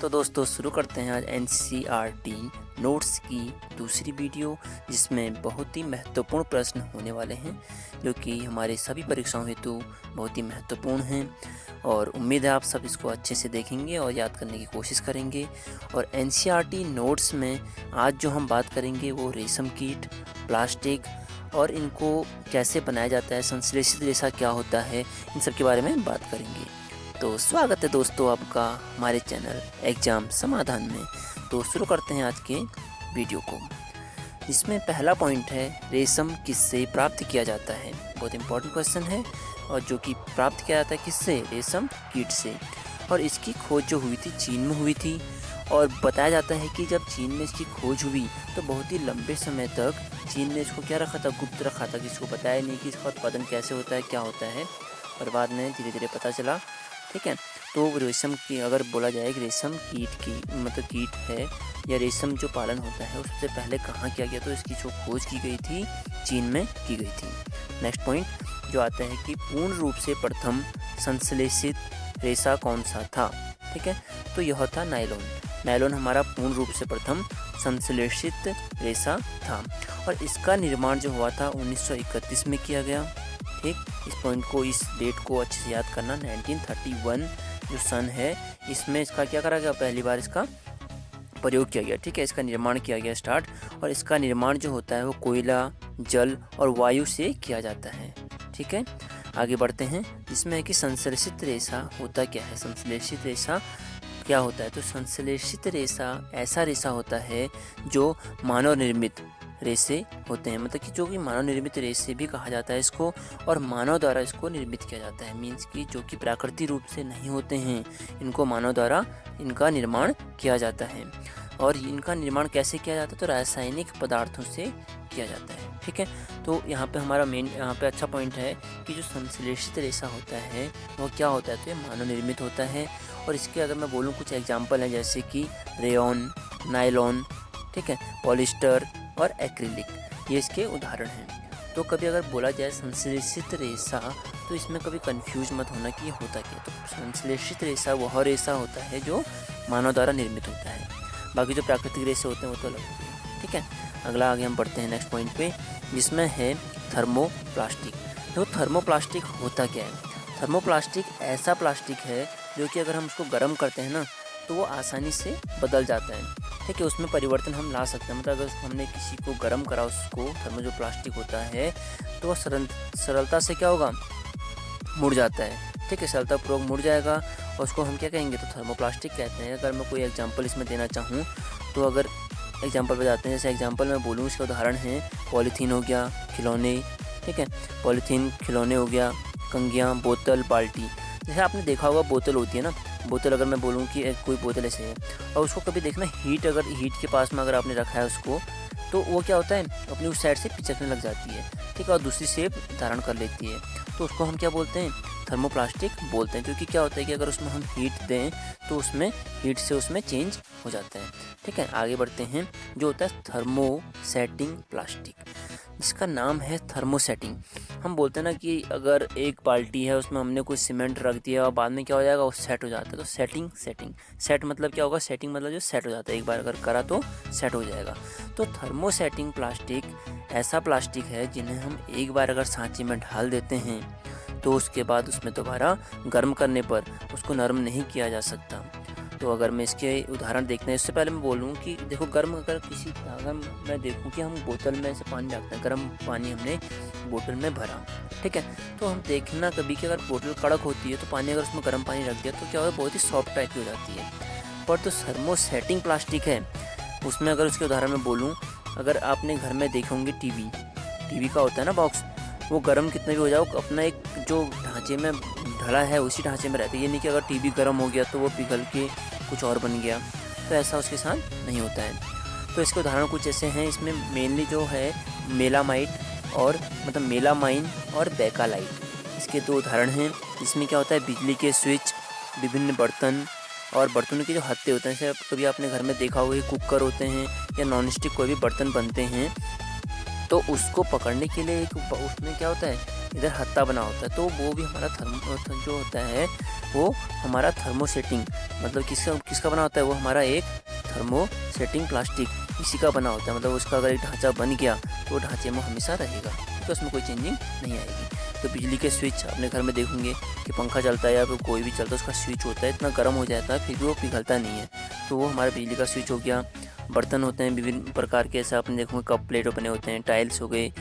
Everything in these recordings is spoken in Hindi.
तो दोस्तों शुरू करते हैं आज एनसीईआरटी नोट्स की दूसरी वीडियो, जिसमें बहुत ही महत्वपूर्ण प्रश्न होने वाले हैं जो कि हमारे सभी परीक्षाओं हेतु बहुत ही महत्वपूर्ण हैं। और उम्मीद है आप सब इसको अच्छे से देखेंगे और याद करने की कोशिश करेंगे। और एनसीईआरटी नोट्स में आज जो हम बात करेंगे वो रेशम कीट, प्लास्टिक और इनको कैसे बनाया जाता है, संश्लेषित रेशा क्या होता है, इन सब के बारे में बात करेंगे। तो स्वागत है दोस्तों आपका हमारे चैनल एग्जाम समाधान में। तो शुरू करते हैं आज के वीडियो को, जिसमें पहला पॉइंट है रेशम किससे प्राप्त किया जाता है। बहुत इंपॉर्टेंट क्वेश्चन है, और जो कि प्राप्त किया जाता है किससे, रेशम कीट से। और इसकी खोज जो हुई थी चीन में हुई थी, और बताया जाता है कि जब चीन में इसकी खोज हुई तो बहुत ही लंबे समय तक चीन ने इसको क्या रखा था, गुप्त रखा था, किसी को बताया नहीं कि इसका उत्पादन कैसे होता है, क्या होता है। और बाद में धीरे धीरे पता चला, ठीक है। तो रेशम की अगर बोला जाए कि रेशम कीट की मतलब कीट है या रेशम जो पालन होता है उससे पहले कहाँ किया गया, तो इसकी जो खोज की गई थी चीन में की गई थी। नेक्स्ट पॉइंट जो आता है कि पूर्ण रूप से प्रथम संश्लेषित रेशा कौन सा था, ठीक है। तो यह था नायलॉन। नायलॉन हमारा पूर्ण रूप से प्रथम संश्लेषित रेशा था, और इसका निर्माण जो हुआ था 1931 में किया गया, ठीक। इस पॉइंट को, इस डेट को अच्छे से याद करना। 1931 जो सन है, इसमें इसका क्या करा गया, पहली बार इसका प्रयोग किया गया, ठीक है। इसका निर्माण किया गया स्टार्ट, और इसका निर्माण जो होता है वो कोयला, जल और वायु से किया जाता है, ठीक है। आगे बढ़ते हैं, जिसमें है कि संश्लेषित रेशा होता क्या है। संश्लेषित रेशा क्या होता है, तो संश्लेषित रेशा ऐसा रेशा होता है जो मानव निर्मित रेशे होते हैं, मतलब कि जो कि मानव निर्मित रेशे भी कहा जाता है इसको, और मानव द्वारा इसको निर्मित किया जाता है। मीन्स कि जो कि प्राकृतिक रूप से नहीं होते हैं, इनको मानव द्वारा इनका निर्माण किया जाता है। और इनका निर्माण कैसे किया जाता है, तो रासायनिक पदार्थों से किया जाता है, ठीक है। तो यहाँ पे हमारा मेन यहाँ पे अच्छा पॉइंट है कि जो संश्लेषित रेशा होता है वो क्या होता है, तो ये मानव निर्मित होता है। और इसके अगर मैं बोलूँ कुछ एग्जाम्पल हैं, जैसे कि रेयॉन, नायलॉन, ठीक है, पॉलिस्टर और एक्रिलिक, ये इसके उदाहरण हैं। तो कभी अगर बोला जाए संश्लेषित रेशा, तो इसमें कभी कंफ्यूज मत होना कि ये होता क्या। तो संश्लेषित रेशा वह रेशा होता है जो मानव द्वारा निर्मित होता है, बाकी जो प्राकृतिक रेशे होते हैं वो तो अलग होते हैं, ठीक है। अगला आगे हम बढ़ते हैं नेक्स्ट पॉइंट पे, जिसमें है थर्मोप्लास्टिक। तो थर्मोप्लास्टिक होता क्या है। थर्मोप्लास्टिक ऐसा प्लास्टिक है जो कि अगर हम उसको गर्म करते हैं ना तो वो आसानी से बदल जाता है, ठीक है। उसमें परिवर्तन हम ला सकते हैं, मतलब अगर हमने किसी को गर्म करा, उसको थर्मो जो प्लास्टिक होता है, तो वह सरलता से क्या होगा, मुड़ जाता है, ठीक है, सरलतापूर्वक मुड़ जाएगा, और उसको हम क्या कहेंगे, तो थर्मोप्लास्टिक कहते हैं। अगर मैं कोई एग्जांपल इसमें देना चाहूँ तो अगर एग्जांपल पे जाते हैं, जैसे एग्जांपल मैं बोलूँ, इसका उदाहरण है पॉलीथीन हो गया, खिलौने, ठीक है, पॉलीथीन, खिलौने हो गया, कंघियाँ, बोतल, बाल्टी। जैसे आपने देखा होगा बोतल होती है ना, बोतल अगर मैं बोलूँ कि कोई बोतल ऐसे है, और उसको कभी देखना अगर हीट के पास में अगर आपने रखा है उसको, तो वो क्या होता है, अपनी उस साइड से पिचकने लग जाती है, ठीक है, और दूसरी शेप धारण कर लेती है। तो उसको हम क्या बोलते हैं, थर्मोप्लास्टिक बोलते हैं, क्योंकि क्या होता है कि अगर उसमें हम हीट दें तो उसमें हीट से उसमें चेंज हो जाता है, ठीक है। आगे बढ़ते हैं, जो होता है थर्मोसेटिंग प्लास्टिक, जिसका नाम है थर्मोसेटिंग। हम बोलते हैं ना कि अगर एक बाल्टी है उसमें हमने कुछ सीमेंट रख दिया और बाद में क्या हो जाएगा, वो सेट हो जाता है। तो सेट मतलब क्या होगा, सेटिंग मतलब जो सेट हो जाता है, एक बार अगर करा तो सेट हो जाएगा। तो थर्मोसेटिंग प्लास्टिक ऐसा प्लास्टिक है जिन्हें हम एक बार अगर सांचे में ढाल देते हैं तो उसके बाद उसमें दोबारा गर्म करने पर उसको नरम नहीं किया जा सकता। तो अगर मैं इसके उदाहरण देखते हैं, इससे पहले मैं बोलूँ कि देखो गर्म अगर मैं देखूँ कि हम बोतल में से पानी रखते हैं, गर्म पानी हमने बोतल में भरा, ठीक है, तो हम देखना कभी कि अगर बोतल कड़क होती है तो पानी अगर उसमें गर्म पानी रख दिया तो क्या होगा, बहुत ही सॉफ्ट टाइप की हो जाती है। पर तो थर्मोसेटिंग प्लास्टिक है, उसमें अगर उसके उदाहरण में बोलूँ, अगर आपने घर में देखे होंगे टीवी का होता है ना बॉक्स, वो गर्म कितना भी हो जाए, अपना एक जो ढांचे में ढला है उसी ढांचे में रहता है। ये नहीं कि अगर टीवी गर्म हो गया तो वो पिघल के कुछ और बन गया, तो ऐसा उसके साथ नहीं होता है। तो इसके उदाहरण कुछ ऐसे हैं, इसमें मेनली जो है मेलामाइन और बेकालाइट, इसके दो उदाहरण हैं। इसमें क्या होता है, बिजली के स्विच, विभिन्न बर्तन और बर्तनों के जो हत्थे होते हैं, जैसे कभी आपने घर में देखा होगा कुकर होते हैं या नॉन स्टिक कोई भी बर्तन बनते हैं, तो उसको पकड़ने के लिए उसमें क्या होता है, इधर हत्ता बना होता है, तो वो भी हमारा जो होता है वो हमारा थर्मोसेटिंग, मतलब किसका बना होता है, वो हमारा एक थर्मोसेटिंग प्लास्टिक इसी का बना होता है। मतलब उसका अगर एक ढांचा बन गया तो वो ढांचे में हमेशा रहेगा, तो उसमें कोई चेंजिंग नहीं आएगी। तो बिजली के स्विच अपने घर में देखोगे कि पंखा चलता है या फिर कोई भी चलता है, उसका स्विच होता है, इतना गर्म हो जाता है फिर भी वो पिघलता नहीं है, तो वो हमारा बिजली का स्विच हो गया। बर्तन होते हैं विभिन्न प्रकार के, ऐसा आपने देखोगे कप प्लेट बने होते हैं, टाइल्स हो गए,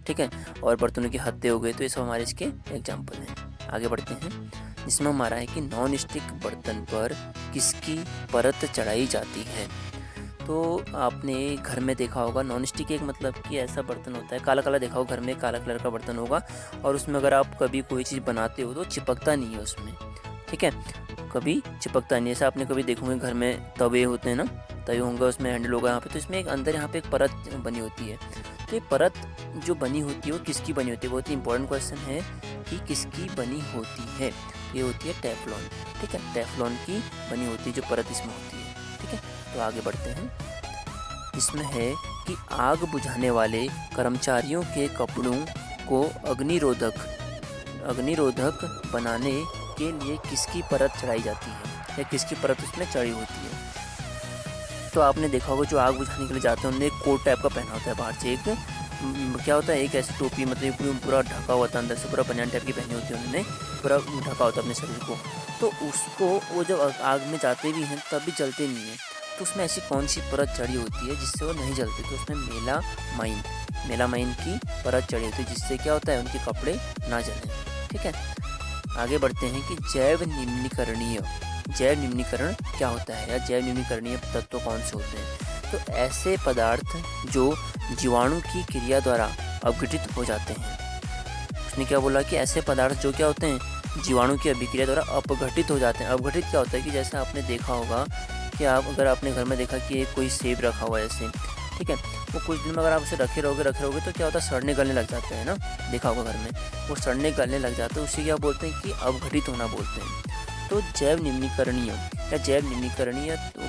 ठीक है, और बर्तनों के हत्ते हो गए, तो ये सब हमारे इसके एग्जाम्पल हैं। आगे बढ़ते हैं, इसमें हमारा है कि नॉन स्टिक बर्तन पर किसकी परत चढ़ाई जाती है। तो आपने घर में देखा होगा नॉन स्टिक एक मतलब कि ऐसा बर्तन होता है, काला काला देखा होगा, घर में काला कलर का बर्तन होगा, और उसमें अगर आप कभी कोई चीज़ बनाते हो तो चिपकता नहीं है उसमें, ठीक है, कभी चिपकता नहीं है। ऐसा आपने कभी देखोगे घर में तवे होते हैं ना, तवे होंगे उसमें हैंडल होगा यहाँ पे, तो इसमें एक अंदर यहाँ पे एक परत बनी होती है। तो ये परत जो बनी होती है वो किसकी बनी होती है, बहुत ही इंपॉर्टेंट क्वेश्चन है कि किसकी बनी होती है। ये होती है टेफ्लॉन, ठीक है, टेफ्लॉन की बनी होती है जो परत इसमें होती है, ठीक है। तो आगे बढ़ते हैं, इसमें है कि आग बुझाने वाले कर्मचारियों के कपड़ों को अग्निरोधक बनाने के लिए किसकी परत चढ़ाई जाती है या किसकी परत उसमें चढ़ी होती है। तो आपने देखा होगा जो आग बुझाने के लिए जाते हैं उन्होंने एक कोट टाइप का पहना होता है, बाहर से एक क्या होता है, एक ऐसी टोपी, मतलब पूरा ढका हुआ था, अंदर से पूरा बनियान टाइप की पहनी होती है, उन्होंने पूरा ढका होता है अपने शरीर को। तो उसको वो जब आग में जाते भी हैं तब भी जलते नहीं है, तो उसमें ऐसी कौन सी परत चढ़ी होती है जिससे वो नहीं जलते, तो उसमें मेलामाइन की परत चढ़ी होती है, जिससे क्या होता है उनके कपड़े ना जलें, ठीक है। आगे बढ़ते हैं कि जैव निम्नीकरण क्या होता है या जैव निम्नीकरणीय तत्व कौन से होते हैं। तो ऐसे पदार्थ जो जीवाणु की क्रिया द्वारा अपघटित हो जाते हैं। उसने क्या बोला कि ऐसे पदार्थ जो क्या होते हैं जीवाणु की अभिक्रिया द्वारा अपघटित हो जाते हैं। अपघटित क्या होता है कि जैसे आपने देखा होगा कि अगर आपने घर में देखा कि कोई सेब रखा हुआ है ऐसे, ठीक है, वो कुछ दिन में अगर आप उसे रखे रहोगे तो क्या होता है, सड़ने गलने लग जाता है ना, देखा होगा घर में, वो सड़ने गलने लग जाता है, उसे क्या बोलते हैं कि अपघटित होना बोलते हैं। तो जैव निम्नीकरणीय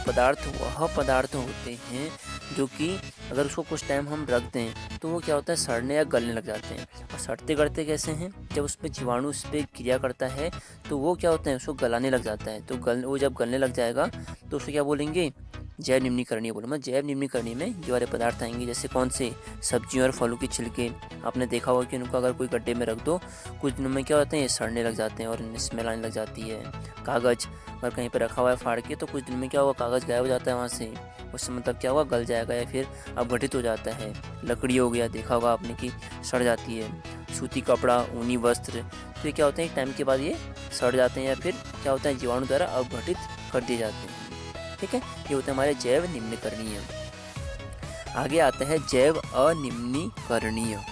पदार्थ वह पदार्थ होते हैं जो कि अगर उसको कुछ टाइम हम रख दें तो वो क्या होता है, सड़ने या गलने लग जाते हैं। और सड़ते गलते कैसे हैं, जब उस पर जीवाणु उस पर क्रिया करता है तो वो क्या होता है, उसको गलाने लग जाता है। तो वो जब गलने लग जाएगा तो उसको क्या बोलेंगे, जैव निम्नीकरणीय बोलूँगा। जैव निम्नीकरणीय में ये वाले पदार्थ आएंगे, जैसे कौन से, सब्जियों और फलों के छिलके। आपने देखा होगा कि उनको अगर कोई गड्ढे में रख दो कुछ दिनों में क्या होते हैं, ये सड़ने लग जाते हैं और स्मेल आने लग जाती है। कागज़ अगर कहीं पर रखा हुआ है फाड़ के तो कुछ दिन में क्या होगा, कागज़ गायब हो जाता है वहाँ से, उससे मतलब क्या होगा, गल जाएगा या फिर अपघटित हो जाता है। लकड़ी हो गया, देखा होगा आपने कि सड़ जाती है। सूती कपड़ा, ऊनी वस्त्र, तो ये क्या होते हैं, टाइम के बाद ये सड़ जाते हैं या फिर क्या होता है, जीवाणु द्वारा अपघटित कर दिए जाते हैं, ठीक है। ये होते हैं हमारे जैव निम्नीकरणीय। आगे आता है जैव अनिम्नीकरणीय।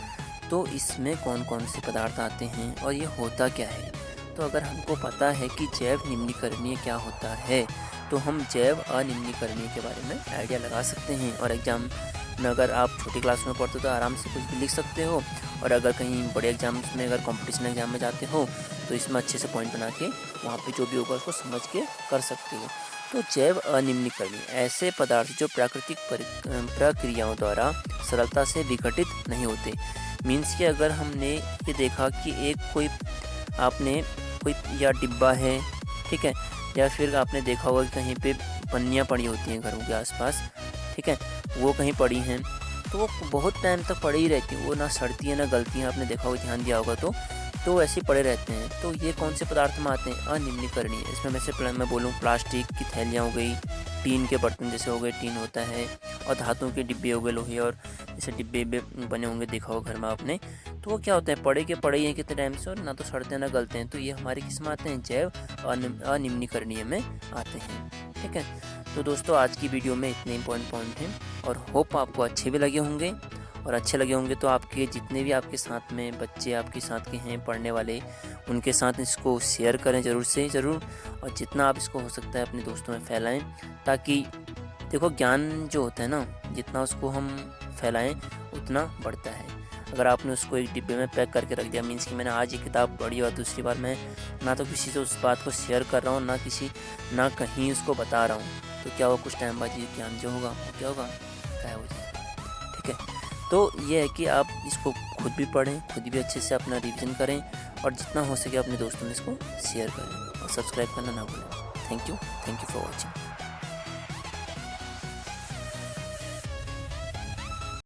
तो इसमें कौन कौन से पदार्थ आते हैं और ये होता क्या है। तो अगर हमको पता है कि जैव निम्नीकरणीय क्या होता है तो हम जैव अनिम्नीकरणीय के बारे में आइडिया लगा सकते हैं, और एग्जाम में अगर आप छोटी क्लास में पढ़ते हो तो आराम से कुछ भी लिख सकते हो, और अगर कहीं बड़े एग्जाम्स में, अगर कंपटीशन एग्जाम में जाते हो तो इसमें अच्छे से पॉइंट बना के वहाँ पे जो भी होगा उसको समझ के कर सकते हो। तो जैव अनिम्नीकरणीय ऐसे पदार्थ जो प्राकृतिक प्रक्रियाओं द्वारा सरलता से विघटित नहीं होते। मीन्स कि अगर हमने ये देखा कि आपने कोई या डिब्बा है, ठीक है, या फिर आपने देखा होगा कि कहीं पे पन्नियाँ पड़ी होती हैं घरों के आसपास, ठीक है, वो कहीं पड़ी हैं तो वो बहुत टाइम तक पड़ी ही रहती हैं, वो ना सड़ती है ना गलती हैं। आपने देखा होगा, ध्यान दिया होगा तो ऐसे पड़े रहते हैं। तो ये कौन से पदार्थ में आते हैं, अनिम्नीकरणीय। इसमें मैं बोलूँ प्लास्टिक की थैलियाँ हो गई, टीन के बर्तन जैसे हो गए, टीन होता है, और धातुओं के डिब्बे हो गए, लोहे और जैसे डिब्बे बने होंगे, देखा हो घर में आपने, तो वो क्या होते हैं, पड़े के पड़े ही हैं कितने टाइम से, और ना तो सड़ते हैं ना गलते हैं। तो ये हमारे किस में आते हैं, जैव अनिम्नीकरणीय में आते हैं, ठीक है। तो दोस्तों आज की वीडियो में इतने इंपॉर्टेंट पॉइंट हैं और होप आपको अच्छे भी लगे होंगे, और अच्छे लगे होंगे तो आपके जितने भी आपके साथ में बच्चे आपके साथ के हैं पढ़ने वाले, उनके साथ इसको शेयर करें ज़रूर से ज़रूर, और जितना आप इसको हो सकता है अपने दोस्तों में फैलाएं, ताकि देखो ज्ञान जो होता है ना, जितना उसको हम फैलाएं उतना बढ़ता है। अगर आपने उसको एक डिब्बे में पैक करके रख दिया, मीन्स कि मैंने आज ये किताब पढ़ी और दूसरी बार मैं ना तो किसी से उस बात को शेयर कर रहा हूँ, ना कहीं उसको बता रहा हूँ, तो क्या होगा, कुछ टाइम बाद ये ज्ञान जो होगा क्या होगा, गायब हो जाएगा, ठीक है। तो ये है कि आप इसको खुद भी पढ़ें, खुद भी अच्छे से अपना रिवीजन करें और जितना हो सके अपने दोस्तों में इसको शेयर करें और सब्सक्राइब करना ना भूलें। Thank you for watching.